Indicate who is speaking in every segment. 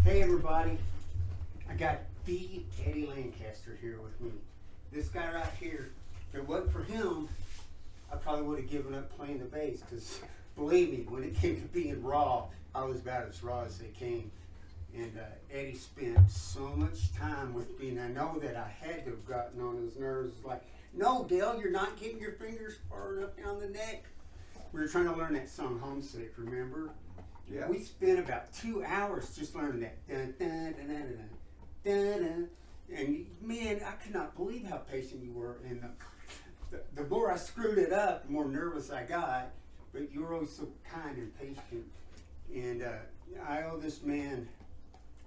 Speaker 1: Hey everybody, I got the Eddie Lancaster here with me. This guy right here, if it wasn't for him, I probably would have given up playing the bass because believe me, when it came to being raw, I was about as raw as they came. And Eddie spent so much time with me, and I know that I had to have gotten on his nerves. Like, no, Dale, you're not getting your fingers far enough down the neck. We were trying to learn that song, Homesick, remember?
Speaker 2: Yeah.
Speaker 1: We spent about 2 hours just learning that. Dun, dun, dun, dun, dun, dun, dun. And man, I could not believe how patient you were. And the more I screwed it up, the more nervous I got. But you were always so kind and patient. And I owe this man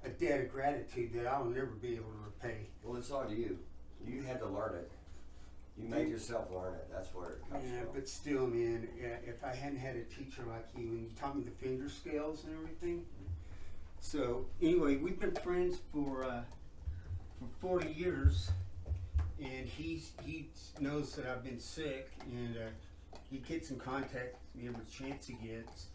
Speaker 1: a debt of gratitude that I'll never be able to repay.
Speaker 2: Well, it's on you. You had to learn it. You made yourself learn it. That's where it comes
Speaker 1: Yeah,
Speaker 2: from.
Speaker 1: but still, man, if I hadn't had a teacher like you and you taught me the finger scales and everything. So anyway, we've been friends for 40 years, and he knows that I've been sick, and he gets in contact with me every chance he gets.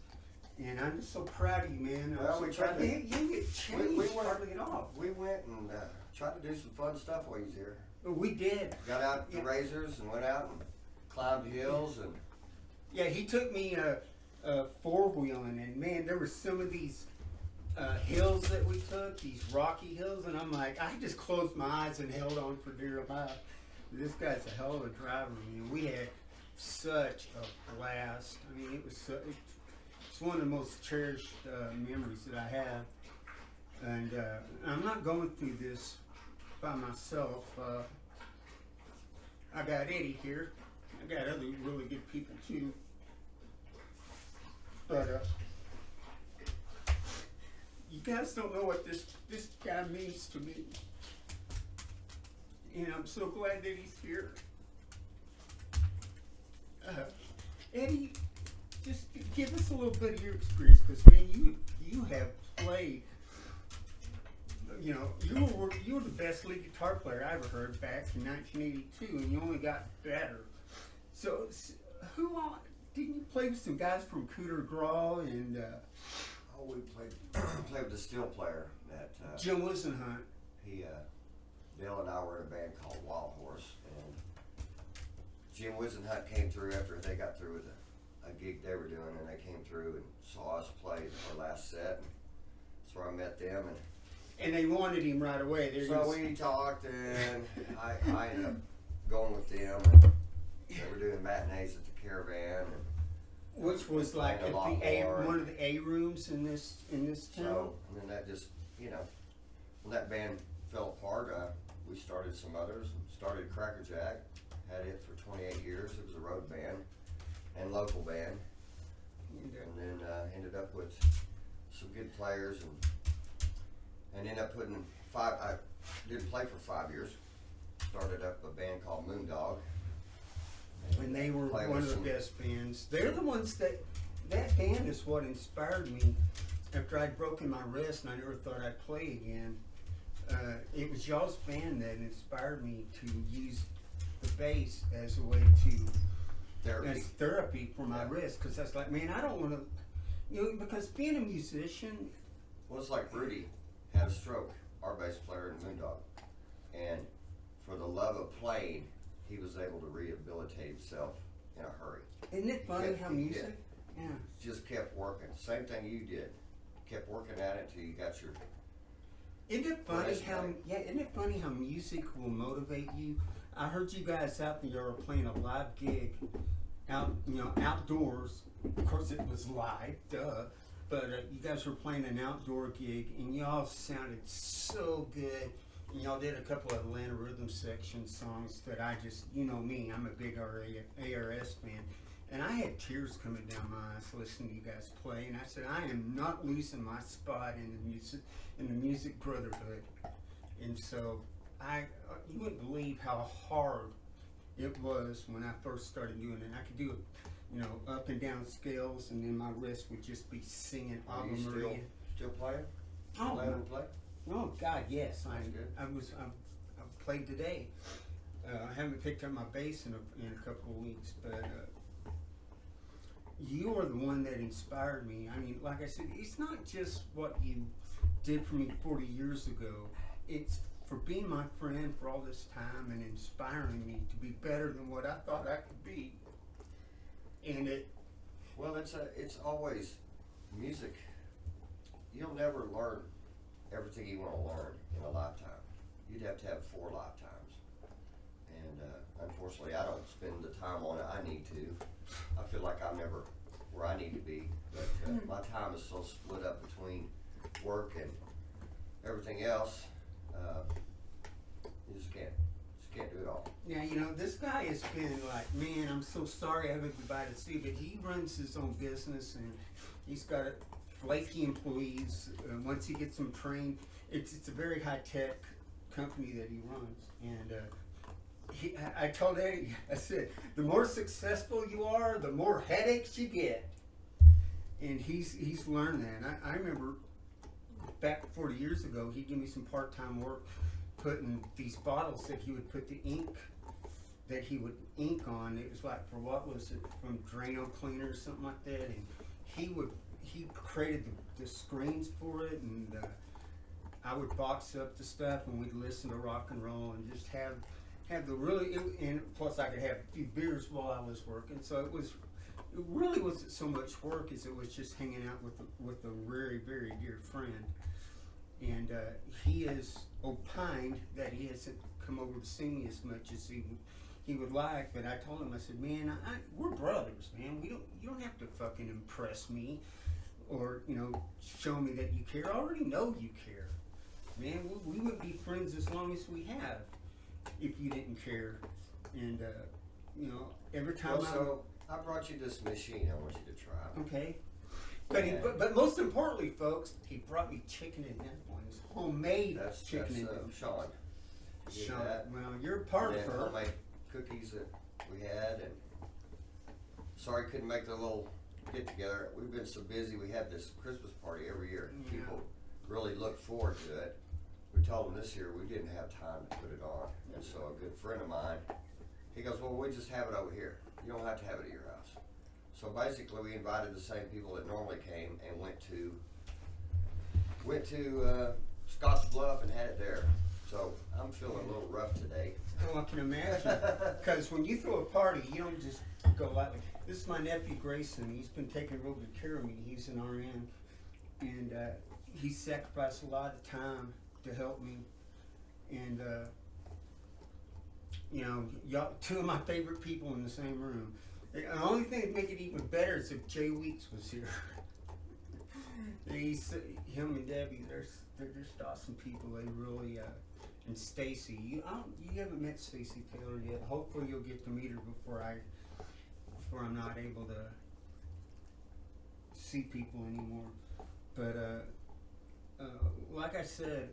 Speaker 1: And I'm just so proud of you, man.
Speaker 2: Well, we tried to.
Speaker 1: You get changed hardly at all.
Speaker 2: We went and tried to do some fun stuff while he was here.
Speaker 1: We did.
Speaker 2: Got out the razors and went out and climbed hills and.
Speaker 1: Yeah, he took me four-wheeling, and man, there were some of these hills that we took, these rocky hills, and I'm like, I just closed my eyes and held on for dear life. This guy's a hell of a driver, and we had such a blast. I mean, it was it's one of the most cherished memories that I have, and I'm not going through this by myself. I got Eddie here. I got other really good people too. But you guys don't know what this guy means to me. And I'm so glad that he's here. Eddie, just give us a little bit of your experience, because man, you have played. You know, you were the best lead guitar player I ever heard back in 1982, and you only got better. So, who all didn't you play with some guys from Cooter Graw and?
Speaker 2: Oh, we played with the steel player that.
Speaker 1: Jim Wisenhunt.
Speaker 2: He, Dale and I were in a band called Wild Horse, and Jim Wisenhunt came through after they got through with a gig they were doing, and they came through and saw us play our last set. And that's where I met them,
Speaker 1: and they wanted him right away.
Speaker 2: So we talked, and I ended up going with them. And they were doing matinees at the Caravan, and
Speaker 1: which was like at one of the A rooms in this town.
Speaker 2: So, and then that just, you know, when that band fell apart, we started some others. Started Cracker Jack, had it for 28 years. It was a road band and local band, and then ended up with some good players, and ended up putting I didn't play for 5 years. Started up a band called Moondog.
Speaker 1: And they were one of the best bands. They're the ones that band is what inspired me after I'd broken my wrist and I never thought I'd play again. It was y'all's band that inspired me to use the bass as a way to therapy for my wrist, because I was like, man, I don't want to, you know, because being a musician.
Speaker 2: Well, it's like Rudy had a stroke, our bass player in Moondog, and for the love of playing, he was able to rehabilitate himself in a hurry.
Speaker 1: Isn't it funny how music? Yeah.
Speaker 2: Just kept working. Same thing you did. Kept working at it until you got your.
Speaker 1: Isn't it funny how? Yeah. Isn't it funny how music will motivate you? I heard you guys out there were playing a live gig, outdoors. Of course, it was live, duh. But you guys were playing an outdoor gig, and y'all sounded so good. And y'all did a couple of Atlanta Rhythm Section songs that I just, you know me, I'm a big ARS fan. And I had tears coming down my eyes listening to you guys play. And I said, I am not losing my spot in the music brotherhood. And so you wouldn't believe how hard it was when I first started doing it. I could do up and down scales, and then my wrist would just be singing Ave Maria.
Speaker 2: Still playing?
Speaker 1: Oh,
Speaker 2: play?
Speaker 1: Oh God, yes.
Speaker 2: I
Speaker 1: played today. I haven't picked up my bass in a couple of weeks, but you are the one that inspired me. I mean, like I said, it's not just what you did for me 40 years ago. It's for being my friend for all this time and inspiring me to be better than what I thought I could be. And
Speaker 2: Well, it's always music. You'll never learn everything you want to learn in a lifetime. You'd have to have 4 lifetimes. And unfortunately, I don't spend the time on it I need to. I feel like I'm never where I need to be. But my time is so split up between work and everything else. You just can't do it all.
Speaker 1: yeah, this guy has been like, man, I'm so sorry I haven't invited Steve, but he runs his own business and he's got flaky employees. Once he gets them trained, it's a very high tech company that he runs. And I told Eddie, I said, the more successful you are, the more headaches you get. And he's learned that. And I remember back 40 years ago, he gave me some part-time work putting these bottles that he would put the ink that he would ink on. It was like, for what was it, from Drano cleaner or something like that. And he created the screens for it, and I would box up the stuff and we'd listen to rock and roll and just have the really, and plus I could have a few beers while I was working. So it really wasn't so much work as it was just hanging out with a very, very dear friend. And he has opined that he hasn't come over to see me as much as he would like. But I told him, I said, man, we're brothers, man. You don't have to fucking impress me or show me that you care. I already know you care, man. We wouldn't be friends as long as we have if you didn't care. And every time
Speaker 2: I brought you this machine. I want you to try.
Speaker 1: Okay. But most importantly, folks, he brought me chicken and dumplings, homemade chicken and dumplings.
Speaker 2: Sean.
Speaker 1: Sean, well, you're part of her.
Speaker 2: Homemade cookies that we had, and sorry couldn't make the little get together. We've been so busy. We have this Christmas party every year.
Speaker 1: Yeah.
Speaker 2: People really look forward to it. We told them this year we didn't have time to put it on, and so a good friend of mine, he goes, well, we just have it over here. You don't have to have it at your house. So basically, we invited the same people that normally came and went to Scotts Bluff and had it there. So I'm feeling a little rough today.
Speaker 1: Oh, I can imagine. Because when you throw a party, you don't just go lightly. This is my nephew Grayson. He's been taking real good care of me. He's an RN, and he sacrificed a lot of time to help me. And y'all, 2 of my favorite people in the same room. The only thing that'd make it even better is if Jay Weeks was here. Him and Debbie, they're just awesome people. They really, and Stacy. You haven't met Stacy Taylor yet. Hopefully you'll get to meet her before I'm not able to see people anymore. But like I said,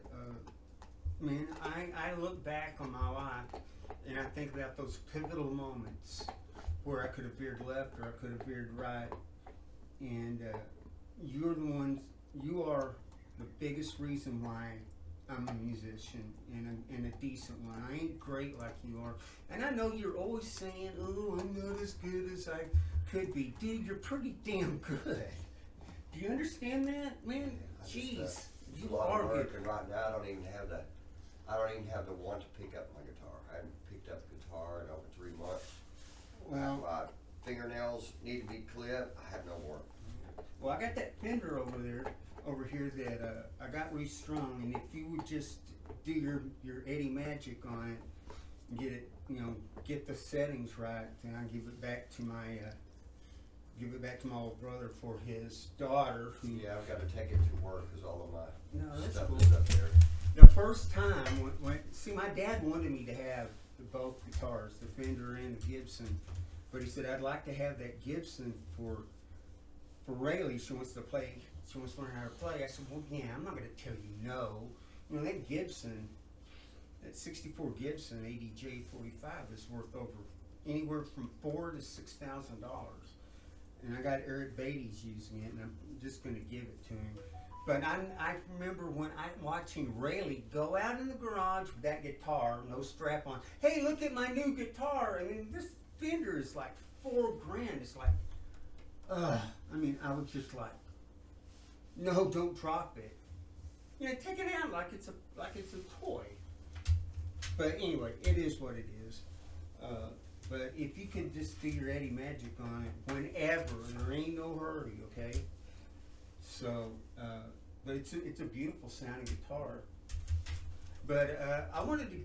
Speaker 1: man, I look back on my life and I think about those pivotal moments where I could have veered left or I could have veered right. And you are the biggest reason why I'm a musician and a decent one. I ain't great like you are. And I know you're always saying, oh, I'm not as good as I could be. Dude, you're pretty damn good. Do you understand that, man? Jeez, you are good.
Speaker 2: And right now, I don't even have the want to pick up my guitar. I haven't picked up guitar in over 3 months.
Speaker 1: Well,
Speaker 2: my fingernails need to be clipped. I have no more.
Speaker 1: Well, I got that Fender over here that I got restrung, and if you would just do your Eddie magic on it, and get it, get the settings right, then I give it back to my old brother for his daughter.
Speaker 2: Yeah, I've got to take it to work because all of my stuff
Speaker 1: cool.
Speaker 2: is up there.
Speaker 1: The first time, see, my dad wanted me to have both guitars, the Fender and the Gibson, but he said, I'd like to have that Gibson for Rayleigh. She wants to learn how to play. I said, well, yeah, I'm not going to tell you no. That Gibson, that 64 Gibson ADJ 45 is worth over anywhere from $4,000 to $6,000. And I got Eric Beatty's using it, and I'm just going to give it to him. But I remember when I'm watching Rayleigh go out in the garage with that guitar, no strap on. Hey, look at my new guitar. I mean, this Fender is like $4,000. It's like, I was just like, no, don't drop it. take it out like it's a toy. But anyway, it is what it is. But if you can just do your Eddie magic on it whenever, there ain't no hurry, okay? So, but it's a beautiful sounding guitar. But I wanted to.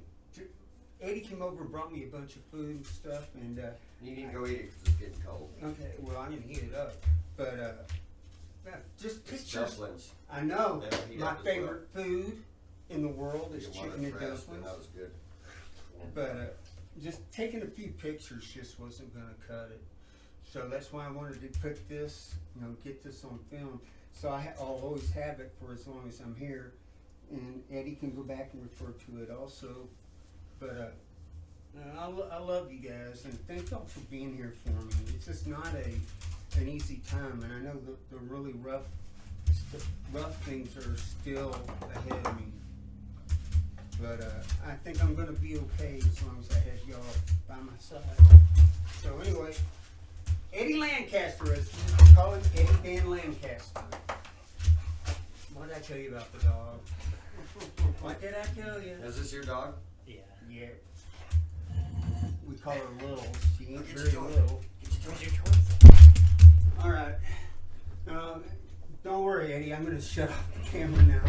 Speaker 1: Eddie came over and brought me a bunch of food and stuff, and
Speaker 2: You need to go eat it because it's getting cold.
Speaker 1: okay, well I'm gonna heat it up. But just
Speaker 2: It's
Speaker 1: pictures.
Speaker 2: dumplings.
Speaker 1: I know
Speaker 2: They'll heat
Speaker 1: my
Speaker 2: up as well.
Speaker 1: favorite food in the world is
Speaker 2: You want
Speaker 1: chicken
Speaker 2: it
Speaker 1: and
Speaker 2: fresh, then
Speaker 1: dumplings.
Speaker 2: that was good.
Speaker 1: But just taking a few pictures just wasn't going to cut it. So that's why I wanted to put this, get this on film. So I'll always have it for as long as I'm here. And Eddie can go back and refer to it also. But I love you guys, and thank y'all for being here for me. It's just not an easy time, and I know the really rough things are still ahead of me. But I think I'm going to be okay as long as I have y'all by my side. So anyway, Eddie Lancaster, as we call him, Eddie Van Lancaster. What did I tell you about the dog? What did I tell you?
Speaker 2: Is this your dog?
Speaker 3: Yeah.
Speaker 1: Yeah. We call her Little. She ain't
Speaker 2: Get
Speaker 1: very
Speaker 2: your toy.
Speaker 1: little.
Speaker 3: Where's your choice?
Speaker 1: All right. Don't worry, Eddie. I'm going to shut off the camera now.